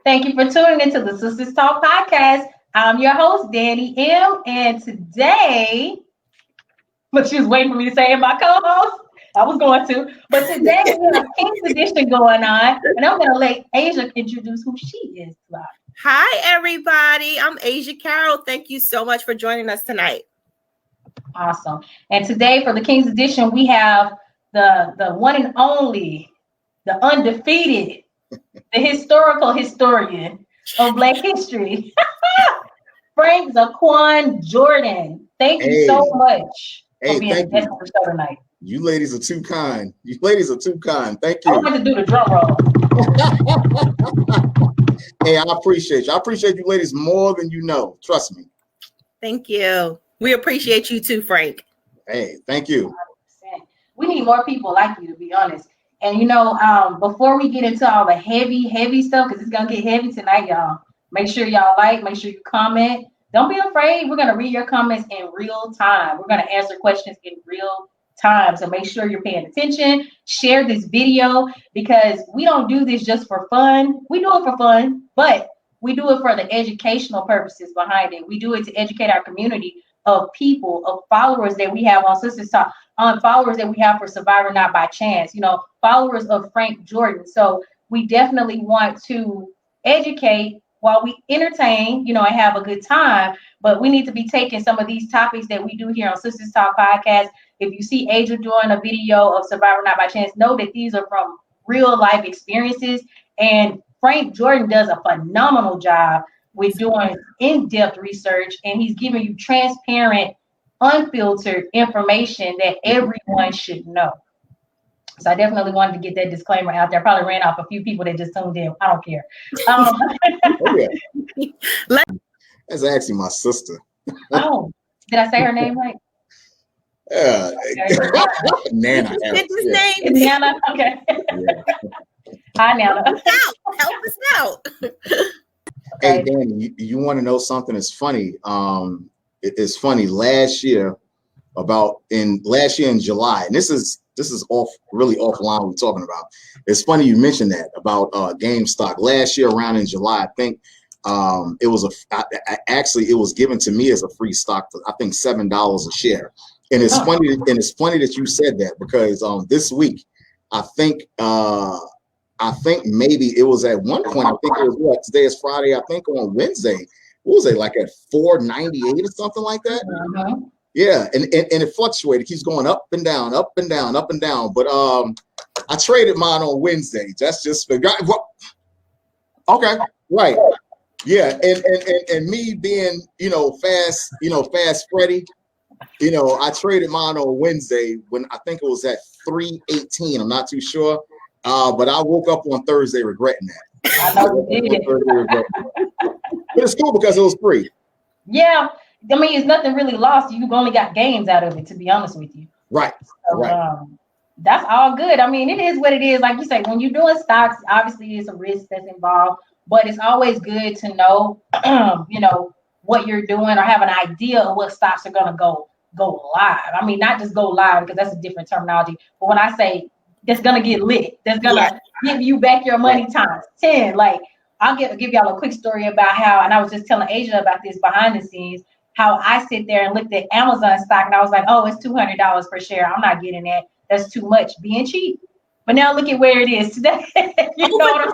Thank you for tuning into the Sisters Talk podcast. I'm your host, Dannie M. And today, but she was waiting for me to say it, my co-host. I was going to. But today we have King's Edition going on. And I'm going to let Aisya introduce who she is. Hi, everybody. I'm Aisya Carroll. Thank you so much for joining us tonight. Awesome. And today for the King's Edition, we have the one and only, the undefeated, the historical historian of Black history, Frank Zaquan Jordan. Thank you so much for being the guest on the show tonight. You ladies are too kind. You ladies are too kind. Thank you. I want to do the drum roll. Hey, I appreciate you. I appreciate you ladies more than you know. Trust me. Thank you. We appreciate you too, Frank. Hey, thank you. 100%. We need more people like you, to be honest. And, before we get into all the heavy stuff, because it's going to get heavy tonight, y'all, make sure y'all make sure you comment. Don't be afraid. We're going to read your comments in real time. We're going to answer questions in real time. So make sure you're paying attention. Share this video, because we don't do this just for fun. We do it for fun, but we do it for the educational purposes behind it. We do it to educate our community of people, of followers that we have on Sisters Talk, on followers that we have for Survivor Not by Chance, followers of Frank Jordan. So we definitely want to educate while we entertain, and have a good time. But we need to be taking some of these topics that we do here on Sisters Talk Podcast. If you see Aisya doing a video of Survivor Not by Chance, know that these are from real life experiences. And Frank Jordan does a phenomenal job with doing in-depth research, and he's giving you transparent, unfiltered information that everyone should know. So I definitely wanted to get that disclaimer out there. I probably ran off a few people that just tuned in. I don't care. That's actually my sister. Oh, did I say her name right? Nana. It's Nana. Okay. Yeah. Hi, Nana. Help us out. Hey, Danny, you want to know something? It's funny. It's funny. Last year in July, and this is really offline we're talking about. It's funny you mentioned that about GameStop. Last year around in July, I think it was given to me as a free stock for, I think, $7 a share. And it's funny that you said that, because this week I think maybe it was at one point, I think it was today is Friday, I think on Wednesday, what was it, like at 498 or something like that? Uh-huh. Yeah, and it fluctuated. It keeps going up and down, up and down, up and down. But I traded mine on Wednesday. That's just okay, right. Yeah, and me being, fast Freddy, I traded mine on Wednesday when I think it was at 318. I'm not too sure. But I woke up on Thursday regretting that. I know you did. But it's cool because it was free. Yeah. I mean, it's nothing really lost. You only got gains out of it, to be honest with you. Right. So, right. That's all good. I mean, it is what it is. Like you say, when you're doing stocks, obviously there's a risk that's involved, but it's always good to know, what you're doing, or have an idea of what stocks are going to go live. I mean, not just go live, because that's a different terminology. But when I say that's going to get lit, that's going to give you back your money times 10. Like, I'll give y'all a quick story about how, and I was just telling Aisya about this behind the scenes, how I sit there and looked at Amazon stock and I was like, oh, it's $200 per share. I'm not getting that. That's too much, being cheap. But now look at where it is today. You know what I'm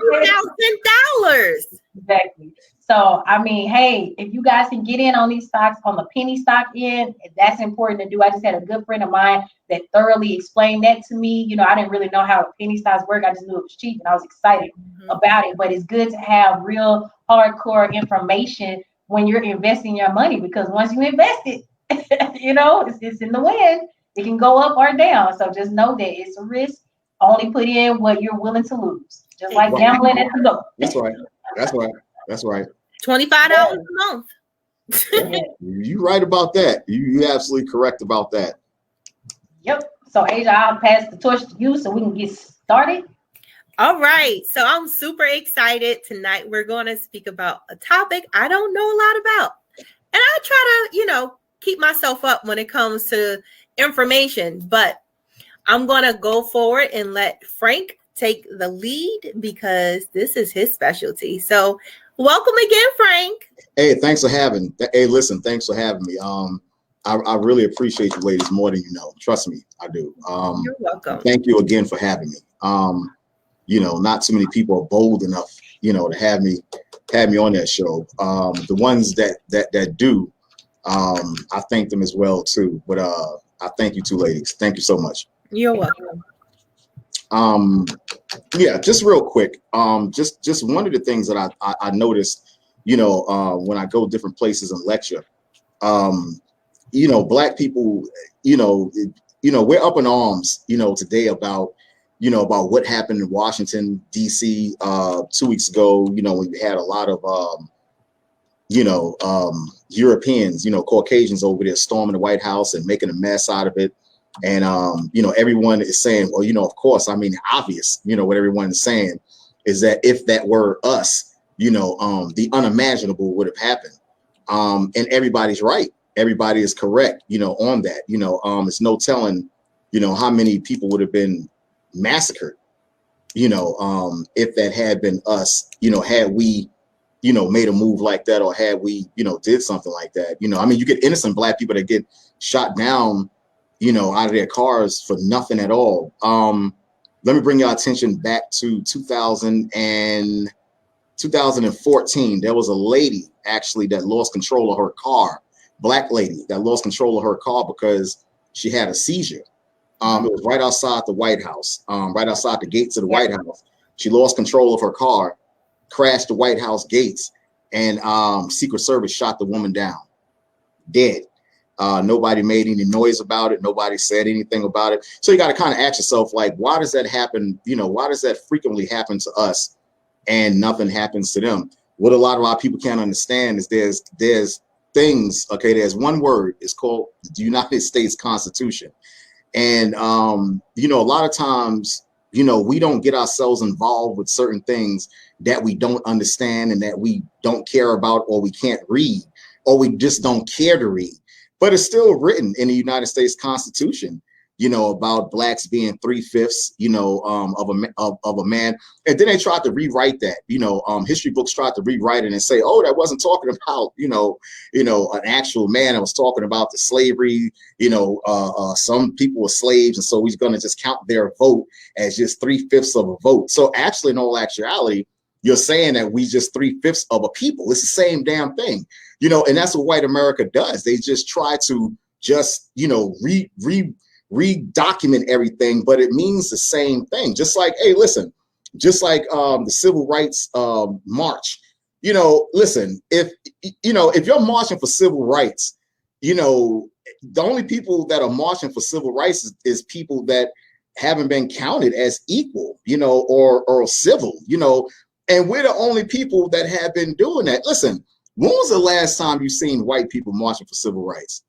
saying? $2,000. Exactly. So, I mean, hey, if you guys can get in on these stocks on the penny stock end, that's important to do. I just had a good friend of mine that thoroughly explained that to me. I didn't really know how penny stocks work. I just knew it was cheap and I was excited about it. But it's good to have real hardcore information when you're investing your money, because once you invest it, it's in the wind. It can go up or down. So just know that it's a risk. Only put in what you're willing to lose. Just like gambling at the door. That's right. $25 a month. You right about that. You absolutely correct about that. Yep. So Aisya, I'll pass the torch to you so we can get started. All right. So I'm super excited. Tonight we're going to speak about a topic I don't know a lot about. And I try to, keep myself up when it comes to information, but I'm going to go forward and let Frank take the lead because this is his specialty. So welcome again, Frank. Hey, thanks for having. Hey, listen, thanks for having me. I really appreciate you ladies more than you know. Trust me, I do. You're welcome. Thank you again for having me. Not too many people are bold enough, to have me on that show. The ones that do, I thank them as well too. But I thank you two ladies. Thank you so much. You're welcome. Yeah, just real quick. Just one of the things that I noticed, when I go different places and lecture, Black people, we're up in arms, today about what happened in Washington, D.C. 2 weeks ago, when we had a lot of, Europeans, Caucasians over there storming the White House and making a mess out of it. And, everyone is saying, well, of course, I mean, obvious, what everyone is saying is that if that were us, the unimaginable would have happened. And everybody's right. Everybody is correct, on that. It's no telling, how many people would have been massacred, if that had been us, had we, made a move like that, or had we, did something like that. I mean, you get innocent Black people that get shot down, out of their cars for nothing at all. Let me bring your attention back to 2014. There was a lady actually that lost control of her car, Black lady that lost control of her car because she had a seizure. It was right outside the White House, right outside the gates of the White House. She lost control of her car, crashed the White House gates, and Secret Service shot the woman down, dead. Nobody made any noise about it. Nobody said anything about it. So you got to kind of ask yourself, like, why does that happen? Why does that frequently happen to us and nothing happens to them? What a lot of our people can't understand is there's things, okay, there's one word, it's called the United States Constitution. And, a lot of times, we don't get ourselves involved with certain things that we don't understand and that we don't care about, or we can't read, or we just don't care to read. But it's still written in the United States Constitution, about Blacks being 3/5, of a man. And then they tried to rewrite that, history books tried to rewrite it and say, oh, that wasn't talking about, an actual man. It was talking about the slavery, some people were slaves. And so we're going to just count their vote as just 3/5 of a vote. So actually, in all actuality, you're saying that we just 3/5 of a people. It's the same damn thing, and that's what white America does. They just try to just, redocument everything, but it means the same thing. Just like, hey, listen, just like the civil rights march, listen, if you're marching for civil rights, the only people that are marching for civil rights is people that haven't been counted as equal, or civil, and we're the only people that have been doing that. Listen, when was the last time you seen white people marching for civil rights?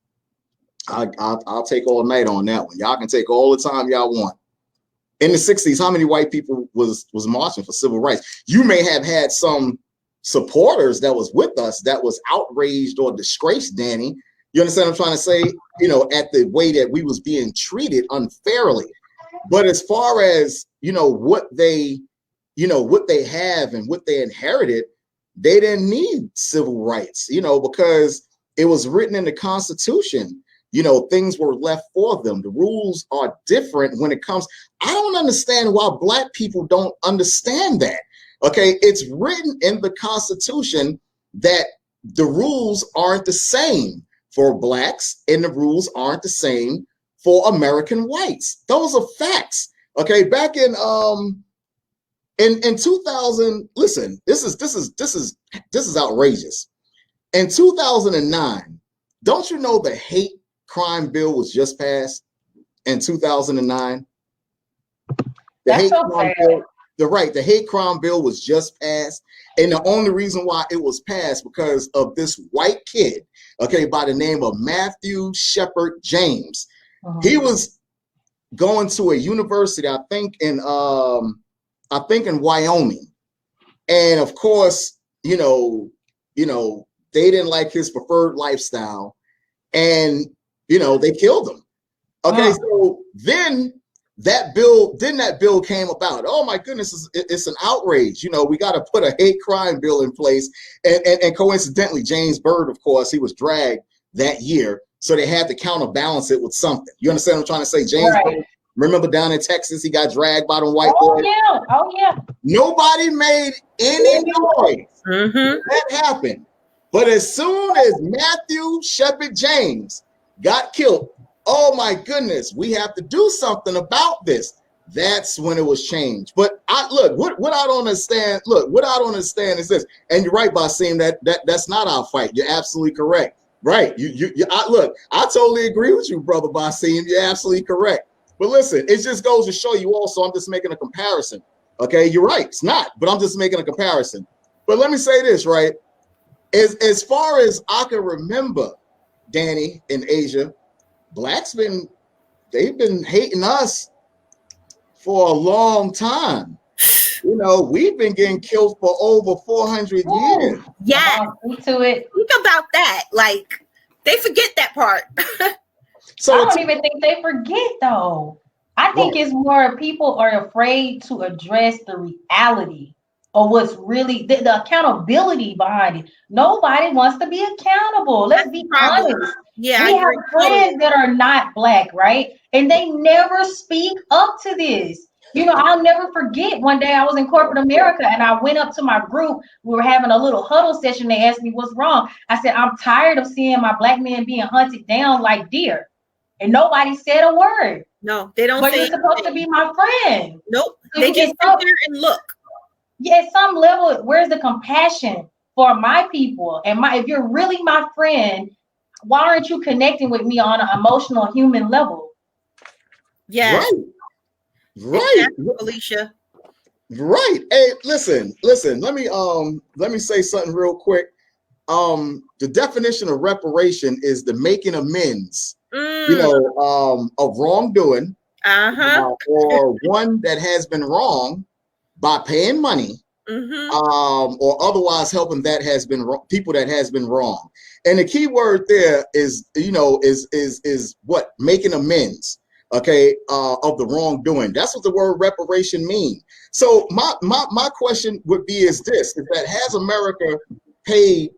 I'll take all night on that one. Y'all can take all the time y'all want. In the 60s, how many white people was marching for civil rights? You may have had some supporters that was with us that was outraged or disgraced, Danny. You understand what I'm trying to say? At the way that we was being treated unfairly. But as far as, what they have and what they inherited, they didn't need civil rights, because it was written in the Constitution. Things were left for them. The rules are different when it comes. I don't understand why Black people don't understand that. Okay, it's written in the Constitution that the rules aren't the same for Blacks and the rules aren't the same for American whites. Those are facts. Okay, back in 2000, listen, this is outrageous. In 2009, don't you know the hate crime bill was just passed in 2009? The hate crime bill was just passed, and the only reason why it was passed because of this white kid, okay, by the name of Matthew Shepard James. He was going to a university, I think in Wyoming, and of course, they didn't like his preferred lifestyle, and they killed him. Okay, so then that bill came about. Oh my goodness, it's an outrage. You know, we got to put a hate crime bill in place. And coincidentally, James Byrd, of course, he was dragged that year. So they had to counterbalance it with something. You understand what I'm trying to say? James Byrd, remember down in Texas, he got dragged by the white boys? Oh, yeah. Nobody made any noise. That happened. But as soon as Matthew Shepard James got killed, oh my goodness, we have to do something about this. That's when it was changed. But what I don't understand. Look, what I don't understand is this. And you're right, Basim, that's not our fight. You're absolutely correct. Right. I totally agree with you, brother Basim. You're absolutely correct. But listen, it just goes to show you also, I'm just making a comparison. Okay, you're right. It's not, but I'm just making a comparison. But let me say this, right? As far as I can remember, Danny, in Asia, blacks they've been hating us for a long time. You know, we've been getting killed for over 400 years. Yeah, to it. Think about that. Like, they forget that part. So I don't even think they forget, though. I think it's more people are afraid to address the reality of what's really the accountability behind it. Nobody wants to be accountable. Let's be honest. Yeah, we have friends that are not black, right? And they never speak up to this. You know, I'll never forget one day I was in corporate America and I went up to my group. We were having a little huddle session. They asked me what's wrong. I said, I'm tired of seeing my black men being hunted down like deer. And nobody said a word. No, they don't. But you're supposed to be my friend. Nope. So they just sit there and look. Yeah, at some level, where's the compassion for my people? And if you're really my friend, why aren't you connecting with me on an emotional human level? Yeah. Right. Alicia. Right. Hey, listen. Let me say something real quick. The definition of reparation is the making amends, of wrongdoing, or one that has been wrong by paying money, or otherwise helping people that has been wrong. And the key word there is what? Making amends. Okay, of the wrongdoing. That's what the word reparation means. So my question would be is that has America paid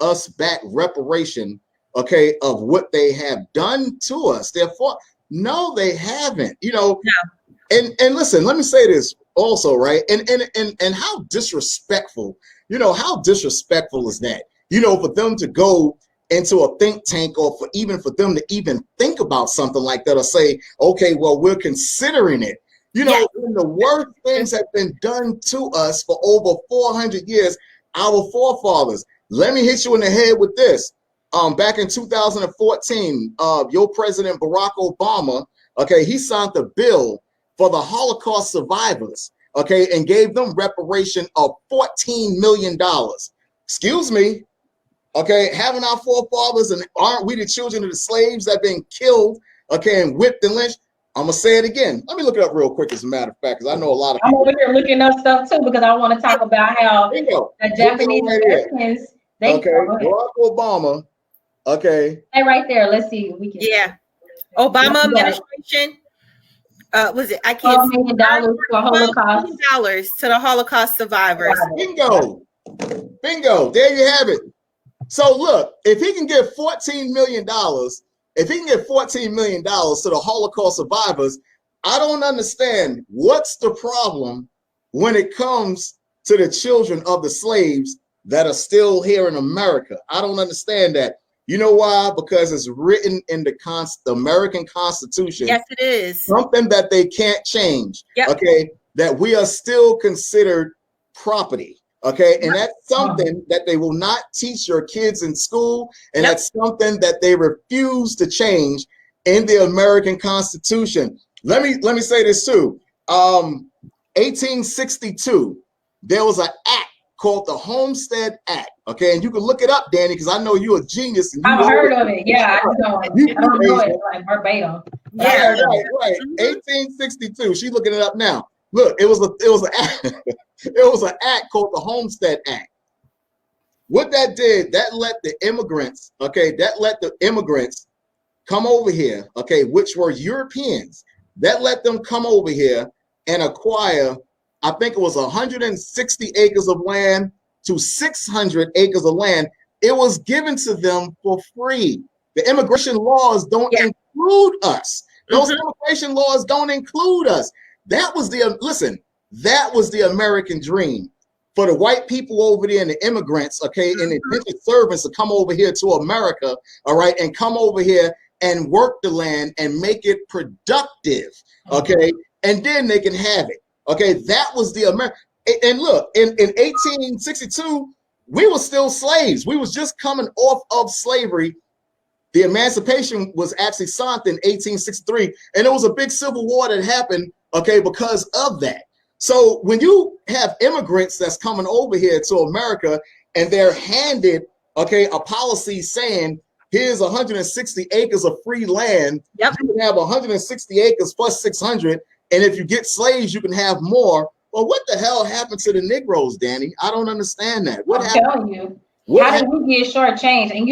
us back reparation, okay, of what they have done to us? Therefore, no, they haven't. And listen, let me say this also, right? And how disrespectful, how disrespectful is that? For them to go into a think tank, or for them to even think about something like that, or say, okay, well, we're considering it. When the worst things have been done to us for over 400 years, our forefathers. Let me hit you in the head with this. Back in 2014, your president Barack Obama, okay, he signed the bill for the Holocaust survivors, okay, and gave them reparation of $14 million. Excuse me. Okay, having our forefathers, and aren't we the children of the slaves that have been killed, okay, and whipped and lynched? I'm gonna say it again. Let me look it up real quick, as a matter of fact, because I know a lot of people. I'm over here looking up stuff too, because I want to talk about how the Japanese Americans, Barack Obama, okay. Hey, right there. Let's see if we can. Yeah, Obama administration. Was it? I can't. $12 million for Holocaust. $12 to the Holocaust survivors. Bingo. There you have it. So look, if he can get $14 million, to the Holocaust survivors, I don't understand what's the problem when it comes to the children of the slaves that are still here in America. I don't understand that. You know why? Because it's written in the American Constitution. Yes, it is. Something that they can't change. Yep. Okay, that we are still considered property. Okay, and that's something that they will not teach your kids in school, and that's something that they refuse to change in the American Constitution. Let me say this too. 1862, there was an act called the Homestead Act. Okay, and you can look it up, Danny, because I know you're a genius. And I've heard of it. Yeah, I don't know it like verbatim. Yeah, right. 1862. She's looking it up now. Look, it was an act called the Homestead Act. What that did, that let the immigrants come over here, okay, which were Europeans, that let them come over here and acquire, I think it was 160 acres of land to 600 acres of land. It was given to them for free. The immigration laws don't include us. Those immigration laws don't include us. That was that was the American dream for the white people over there and the immigrants, okay, and the indentured servants to come over here to America, all right, and come over here and work the land and make it productive, okay, and then they can have it, okay. That was the American. And look, in 1862, we were still slaves. We was just coming off of slavery. The emancipation was actually signed in 1863, and there was a big civil war that happened, okay, because of that. So when you have immigrants that's coming over here to America and they're handed, okay, a policy saying, here's 160 acres of free land. You can have 160 acres plus 600, and if you get slaves, you can have more. Well, what the hell happened to the Negroes, Danny? I don't understand that. What happened? I'm telling you. How did we get shortchanged? And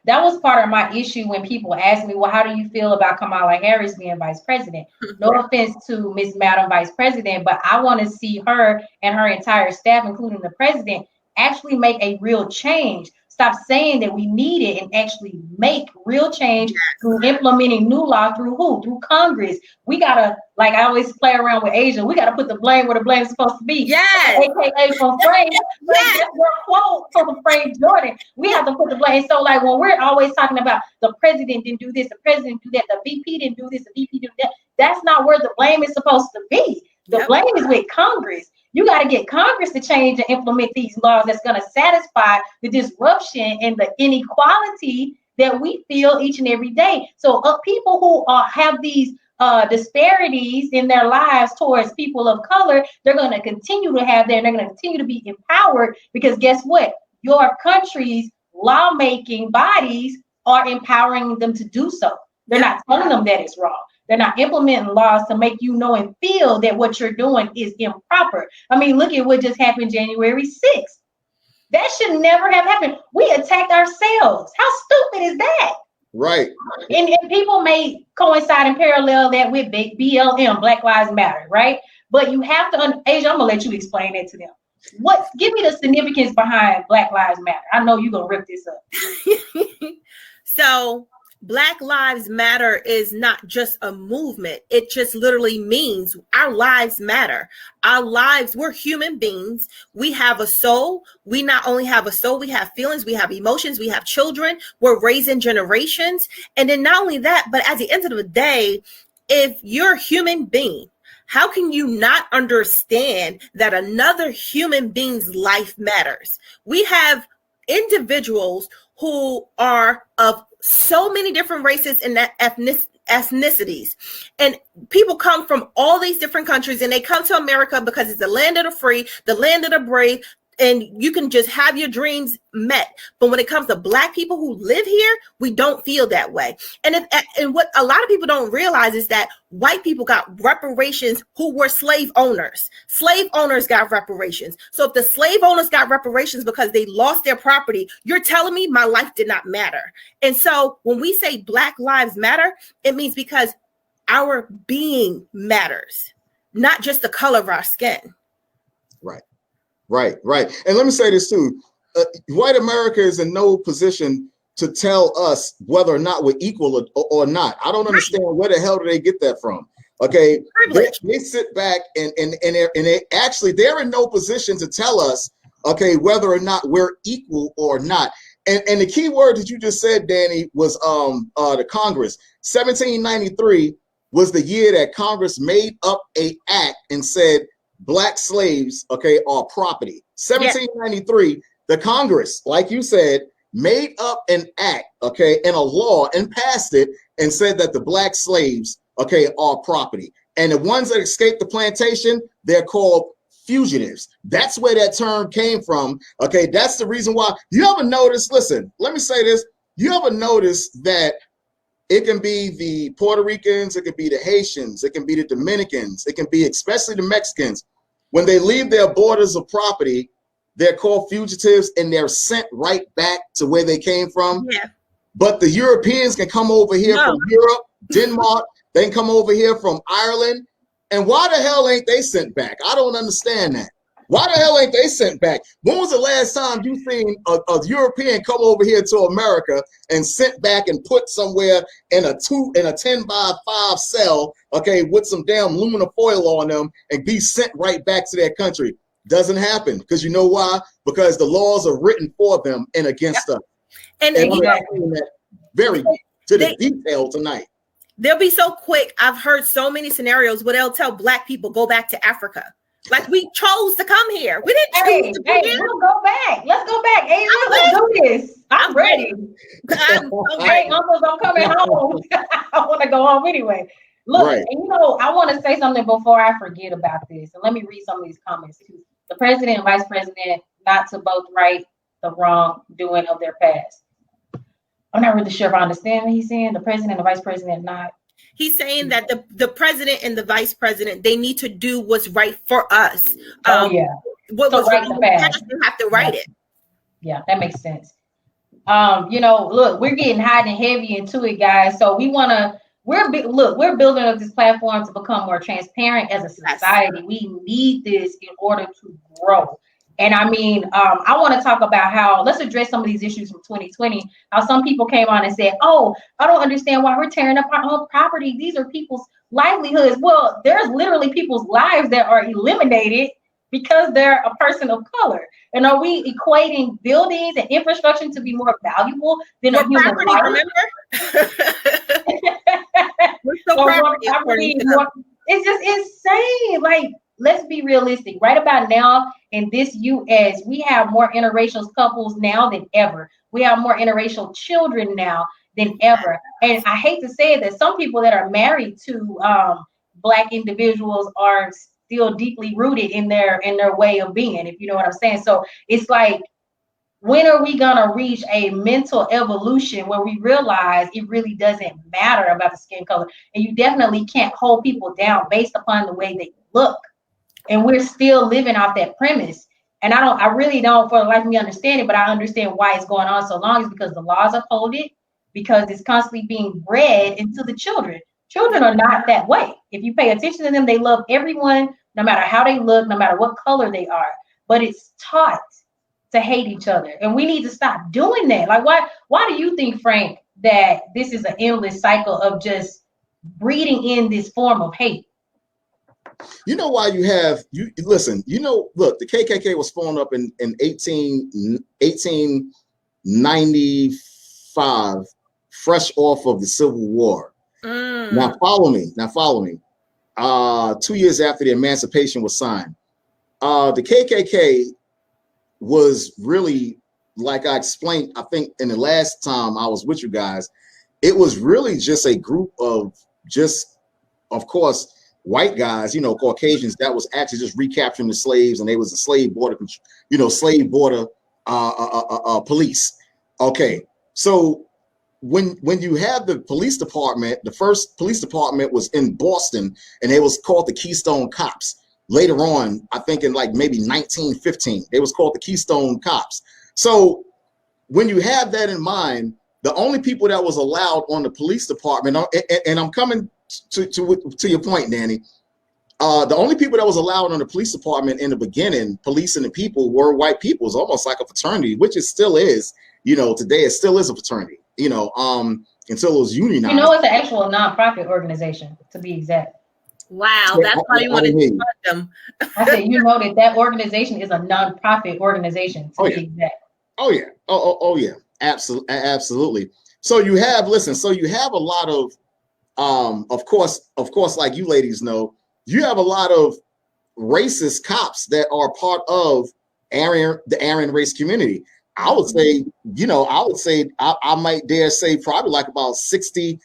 that was part of my issue when people ask me, well, how do you feel about Kamala Harris being vice president? No offense to Miss Madam Vice President, but I want to see her and her entire staff, including the president, actually make a real change. Stop saying that we need it and actually make real change through implementing new law through who? Through Congress. We gotta, like I always play around with Asia, we gotta put the blame where the blame is supposed to be. Yes. AKA from Frank. That's your quote from Frank Jordan. We have to put the blame. So like when we're always talking about the president didn't do this, the president did that, the VP didn't do this, the VP did that. That's not where the blame is supposed to be. The blame is with Congress. You got to get Congress to change and implement these laws that's going to satisfy the disruption and the inequality that we feel each and every day. So people who have these disparities in their lives towards people of color, they're going to continue to have that, and they're going to continue to be empowered because guess what? Your country's lawmaking bodies are empowering them to do so. They're not telling them that it's wrong. They're not implementing laws to make you know and feel that what you're doing is improper. I mean, look at what just happened January 6th. That should never have happened. We attacked ourselves. How stupid is that? Right. And people may coincide and parallel that with BLM, Black Lives Matter, right? But you have to, Asia, I'm going to let you explain that to them. Give me the significance behind Black Lives Matter. I know you're going to rip this up. So, Black Lives Matter is not just a movement. It just literally means our lives matter. Our lives, we're human beings. We have a soul. We not only have a soul, we have feelings, we have emotions, we have children. We're raising generations. And then not only that, but at the end of the day, if you're a human being, how can you not understand that another human being's life matters? We have individuals who are of so many different races and ethnicities, and people come from all these different countries, and they come to America because it's the land of the free, the land of the brave, and you can just have your dreams met. But when it comes to Black people who live here, we don't feel that way. And what a lot of people don't realize is that white people got reparations who were slave owners. Slave owners got reparations. So if the slave owners got reparations because they lost their property, you're telling me my life did not matter. And so when we say Black Lives Matter, it means because our being matters, not just the color of our skin. Right. And let me say this too. White America is in no position to tell us whether or not we're equal or not. I don't understand where the hell do they get that from? Okay, they sit back and they're in no position to tell us, okay, whether or not we're equal or not. And the key word that you just said, Danny, was the Congress. 1793 was the year that Congress made up an act and said Black slaves, okay, are property. 1793, the Congress, like you said, made up an act, okay, and a law and passed it and said that the Black slaves, okay, are property. And the ones that escaped the plantation, they're called fugitives. That's where that term came from. Okay, that's the reason why. You ever notice, listen, let me say this. You ever notice that it can be the Puerto Ricans, it can be the Haitians, it can be the Dominicans, it can be especially the Mexicans. When they leave their borders of property, they're called fugitives and they're sent right back to where they came from. Yeah. But the Europeans can come over here from Europe, Denmark, They can come over here from Ireland. And why the hell ain't they sent back? I don't understand that. Why the hell ain't they sent back? When was the last time you seen a European come over here to America and sent back and put somewhere in a 10x5 cell, okay, with some damn aluminum foil on them and be sent right back to their country? Doesn't happen, because you know why? Because the laws are written for them and against us. And I'm explaining that very to the detail tonight. They'll be so quick. I've heard so many scenarios where they'll tell Black people go back to Africa. Like, we chose to come here. We didn't choose to be here. We'll go back. Let's go back. Hey, let's do this. I'm ready. Hey, uncles, I'm coming home. I want to go home anyway. Look, and you know, I want to say something before I forget about this. And let me read some of these comments. The president and vice president not to both right the wrong doing of their past. I'm not really sure if I understand what he's saying. The president and the vice president not. He's saying that the president and the vice president, they need to do what's right for us. What was right in the past, you have to write it. Yeah, that makes sense. You know, look, we're getting hot and heavy into it, guys. So we're building up this platform to become more transparent as a society. We need this in order to grow. And I mean, I want to talk about how, let's address some of these issues from 2020, how some people came on and said, oh, I don't understand why we're tearing up our own property. These are people's livelihoods. Well, there's literally people's lives that are eliminated because they're a person of color. And are we equating buildings and infrastructure to be more valuable than a human property, life? Remember? We're so property. It's just insane. Like, let's be realistic. Right about now in this U.S., we have more interracial couples now than ever. We have more interracial children now than ever. And I hate to say it, that some people that are married to Black individuals are still deeply rooted in their way of being, if you know what I'm saying. So it's like, when are we gonna reach a mental evolution where we realize it really doesn't matter about the skin color, and you definitely can't hold people down based upon the way they look? And we're still living off that premise. And I really don't for the life of me understand it, but I understand why it's going on so long. Is because the laws uphold it, because it's constantly being bred into the children. Children are not that way. If you pay attention to them, they love everyone, no matter how they look, no matter what color they are. But it's taught to hate each other. And we need to stop doing that. Like, why do you think, Frank, that this is an endless cycle of just breeding in this form of hate? You know why listen, look, the KKK was formed up in 1895, fresh off of the Civil War. Now follow me. 2 years after the Emancipation was signed, the KKK was really, like I explained, I think in the last time I was with you guys, it was really just a group of of course, white guys, Caucasians that was actually just recapturing the slaves, and they was a slave border police. Okay, so when you have the police department, the first police department was in Boston, and it was called the Keystone Cops. Later on, I think in like maybe 1915, they was called the Keystone Cops. So when you have that in mind, the only people that was allowed on the police department, and I'm coming to your point, Danny, the only people that was allowed on the police department in the beginning, policing the people, were white people. It's almost like a fraternity, which it still is. Today it still is a fraternity. Until it was unionized. It's an actual nonprofit organization, to be exact. Wow, that's why you wanted to start them. I said, that organization is a nonprofit organization, to be exact. Oh yeah. Oh yeah. Absolutely. So you have a lot of of course, like you ladies know, you have a lot of racist cops that are part of the Aryan race community. I would say, I might dare say probably like about 60%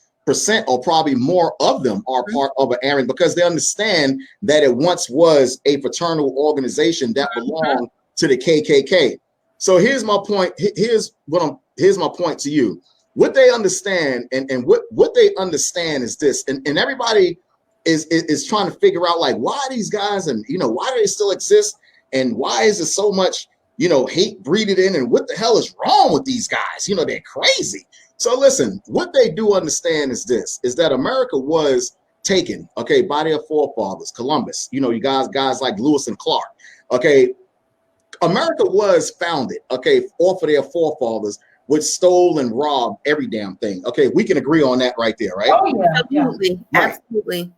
or probably more of them are part of an Aryan, because they understand that it once was a fraternal organization that belonged to the KKK. So here's my point. Here's my point to you. What they understand and what they understand is this, and everybody is trying to figure out, like, why these guys, and why do they still exist, and why is there so much hate breeded in, and what the hell is wrong with these guys? They're crazy. So listen, what they do understand is this, is that America was taken, okay, by their forefathers, Columbus, you know, you guys like Lewis and Clark, okay, America was founded, okay, off of their forefathers, which stole and robbed every damn thing. Okay, we can agree on that right there, right? Oh yeah, Absolutely, Right. absolutely.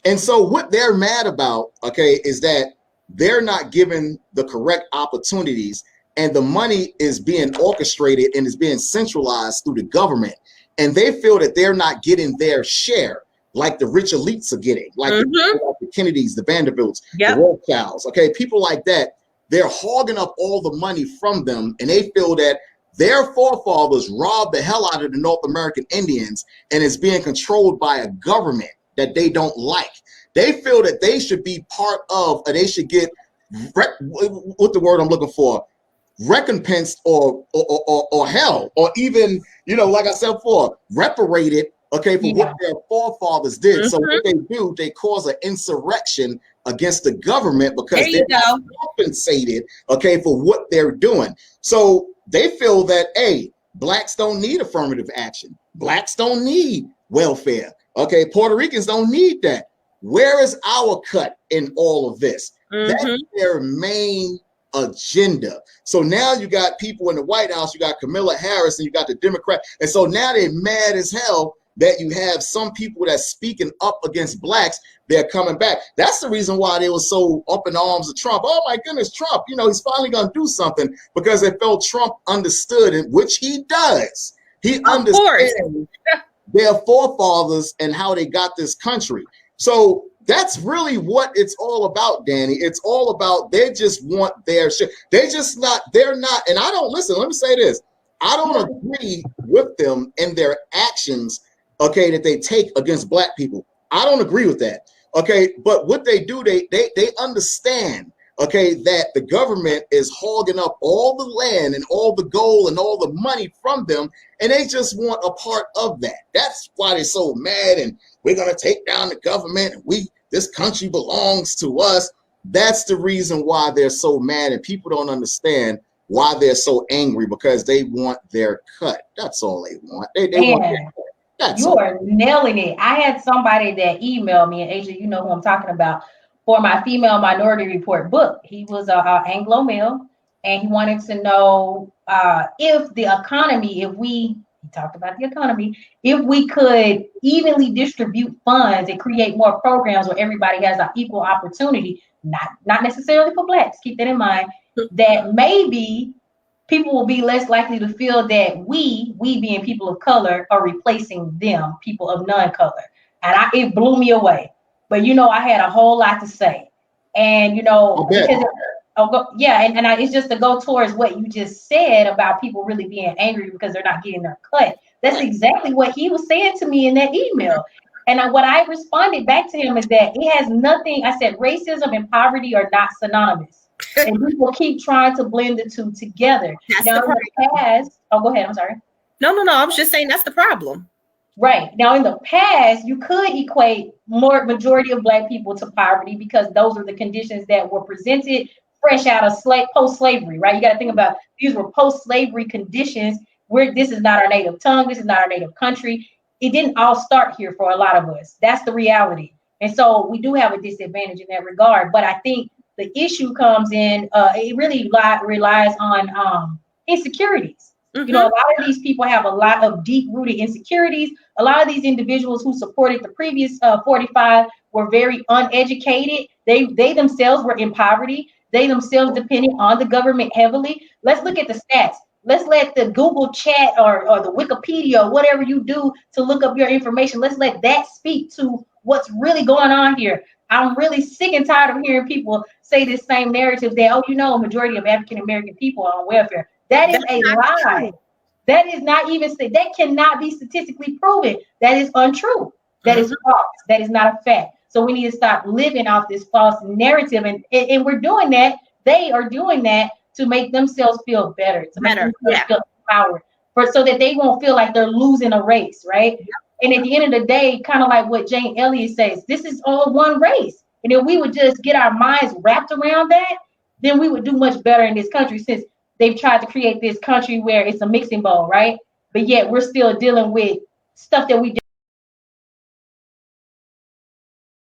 And so what they're mad about, okay, is that they're not given the correct opportunities, and the money is being orchestrated and is being centralized through the government. And they feel that they're not getting their share like the rich elites are getting, like, the Kennedys, the Vanderbilts, the Rothschilds, okay, people like that. They're hogging up all the money from them, and they feel that their forefathers robbed the hell out of the North American Indians, and it's being controlled by a government that they don't like. They feel that they should be part of, or they should get, what the word I'm looking for, recompensed or hell, or even, you know, like I said before, reparated, okay, for what their forefathers did. So what they do, they cause an insurrection against the government because they're not compensated, okay, for what they're doing. So they feel that, hey, blacks don't need affirmative action. Blacks don't need welfare. Okay, Puerto Ricans don't need that. Where is our cut in all of this? That's their main agenda. So now you got people in the White House, you got Kamala Harris, and you got the Democrat. And so now they're mad as hell that you have some people that's speaking up against blacks. They're coming back. That's the reason why they were so up in arms of Trump. Oh my goodness, Trump, you know, he's finally going to do something, because they felt Trump understood it, which he does. He understands their forefathers and how they got this country. So that's really what it's all about, Danny. It's all about, they just want their shit. They're not, and I don't, listen, let me say this. I don't agree with them in their actions, okay, that they take against black people. I don't agree with that, okay? But what they do, they understand, okay, that the government is hogging up all the land and all the gold and all the money from them, and they just want a part of that. That's why they're so mad, and we're going to take down the government, and this country belongs to us. That's the reason why they're so mad, and people don't understand why they're so angry, because they want their cut. That's all they want. They want their cut. That's all. Are nailing it. I had somebody that emailed me, and Aisya, you know who I'm talking about, for my female minority report book. He was an Anglo male, and he wanted to know if the economy, he talked about the economy, if we could evenly distribute funds and create more programs where everybody has an equal opportunity, not necessarily for blacks, keep that in mind, that maybe people will be less likely to feel that we being people of color are replacing them, people of non-color. And it blew me away. But, you know, I had a whole lot to say. And, you know, because it's just to go towards what you just said about people really being angry because they're not getting their cut. That's exactly what he was saying to me in that email. And what I responded back to him is that it has nothing. I said racism and poverty are not synonymous. And people keep trying to blend the two together. Now, in the past, go ahead. I'm sorry. No. I was just saying that's the problem. Right. Now, in the past, you could equate majority of black people to poverty because those are the conditions that were presented fresh out of post-slavery, right? You got to think about these were post-slavery conditions where this is not our native tongue. This is not our native country. It didn't all start here for a lot of us. That's the reality. And so we do have a disadvantage in that regard. But I think the issue comes in, it really relies on insecurities. You know, a lot of these people have a lot of deep-rooted insecurities. A lot of these individuals who supported the previous 45 were very uneducated. They themselves were in poverty. They themselves depended on the government heavily. Let's look at the stats. Let's let the Google chat or the Wikipedia, whatever you do to look up your information, let's let that speak to what's really going on here. I'm really sick and tired of hearing people say this same narrative that, oh, you know, a majority of African-American people are on welfare. That is a lie. That is not even, that cannot be statistically proven. That is untrue. That is false. That is not a fact. So we need to stop living off this false narrative. And we're doing that. They are doing that to make themselves feel better, to make themselves feel empowered, so that they won't feel like they're losing a race, right? Yep. And at the end of the day, kind of like what Jane Elliott says, this is all one race. And if we would just get our minds wrapped around that, then we would do much better in this country, since they've tried to create this country where it's a mixing bowl, right? But yet we're still dealing with stuff that we